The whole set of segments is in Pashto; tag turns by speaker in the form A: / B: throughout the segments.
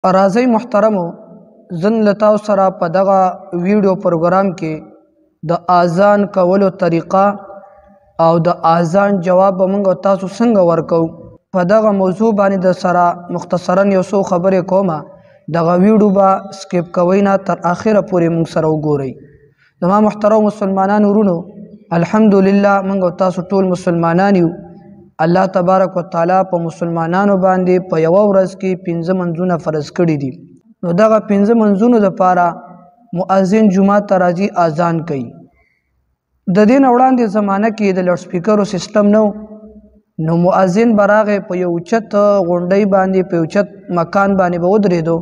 A: راځئ محترمو زن لتاو سره په دغه ویډیو پروګرام کې د اذان کولو طریقه او د اذان جواب به موږ تاسو څنګه ورکو په دغه موضوع باندې د سره مختصرا یو څو خبرې کومه دغه ویډیو به سکیپ کوئ نه تر اخره پورې موږ سره وګورئ. زما محترم مسلمانانو ورونو، الحمدلله موږ تاسو ټول مسلمانان یو. الله تبارک وتعالى په مسلمانانو باندې په یو ورځ کې 5 منځونه فرض کړي دي. نو دغه 5 منځونو لپاره مؤذن جمعه ته راځي اذان کوي. د دین وړاندې زمانہ کې د لاوډ سپیکرو سیستم نو مؤذن براغه په یو چت غونډۍ باندې په یو چت مکان باندې به ودرېدو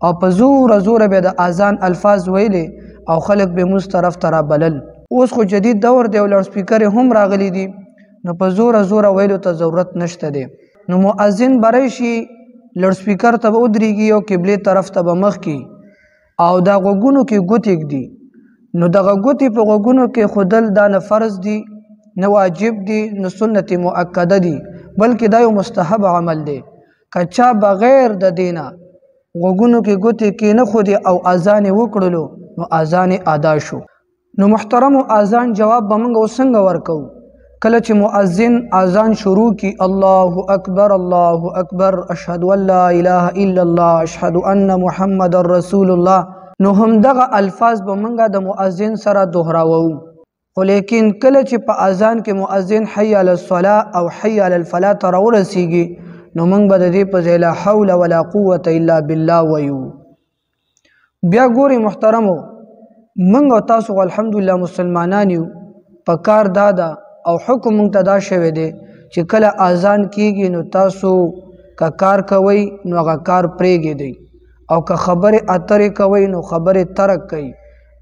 A: او په زور زور به د اذان الفاظ ویلې او خلک به موږ طرف ته بلل. اوس خو جدید دور دی او لاوډ سپیکر هم راغلي دي، نو په زور ویلو ته ضرورت نشته دی. نو مؤذن برای شي لاوډ سپیکر ته ودرېږي او قبله طرف ته مخ کی او دا غوګونو کې ګوتې دی. نو دغه ګوتې په غوګونو کې خودل دا نه فرض دی نه واجب دی نه سنت مؤکده دی، بلکې دا یو مستحب عمل دی. کچا بغیر د دینه غوګونو کې ګوتې کې نه خودي او اذان وکړلو نو اذان ادا شو. نو محترم اذان جواب به موږ څنګه ورکو؟ کله چې مؤذن اذان شروع کی الله اکبر الله اکبر اشهد ان لا اله الا الله اشهد ان محمد رسول الله، نو هم دغه الفاظ به موږ د مؤذن سره دوهراوو. خو لیکن کله چې په اذان کې مؤذن حي علی الصلاه او حي علی الفلاح ته راورسیږي نو موږ به د دې په ځای لا حول ولا قوه الا بالله ویو. بیا ګوري محترمو، موږ تاسو الحمدلله مسلمانان یو. په کار دادا او حکم مونږ ته دا شوی دی چې کله اذان کیږي نو تاسو که کار کوئ نو هغه کار پرېږدئ او که خبرې اترې کوئ نو خبرې ترک کوئ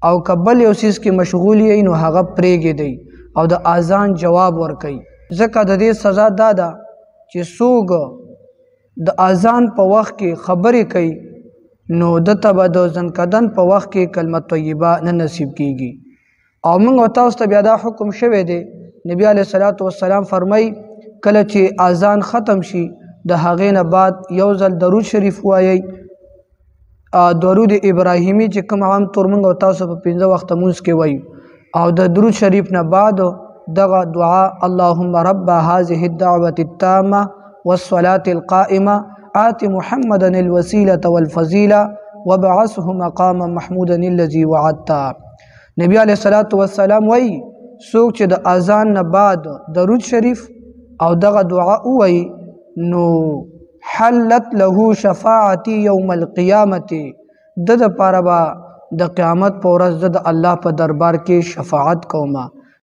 A: او که بل یو څیز کې مشغول یئ نو هغه پرېږدئ او د اذان جواب ورکئ. ځکه د دې سزا دا ده چې څوک د اذان په وخت کې خبرې کوي نو دته به د ځنکدن په وخت کې کلمه طیبه نه نصیب کیږي. او موږ تاسو ته بیا دا حکم شوی دی، نبی علیہ الصلوۃ والسلام فرمای کله چې اذان ختم شي د هغې نه بعد یو ځل درود شریف وایي، درود ابراهیمی چې کوم عام طور موږ تاسو په 15 وخت مونږ کې وایو، او د درود شریف نه بعد دغه دعا اللهم رب هذه الدعوه التامه والصلاه القائمه آت محمدا الوسيله والفضيله وابعثه مقاما محمودا الذي وعدته. نبی علیہ الصلوۃ والسلام وایي څوک چې د اذان نه بعد درود شریف او دغه دعا وایي نو حلت له شفاعتي یوم القیامت، د لپاره به د قیامت په ورځ د الله په دربار کې شفاعت کومه.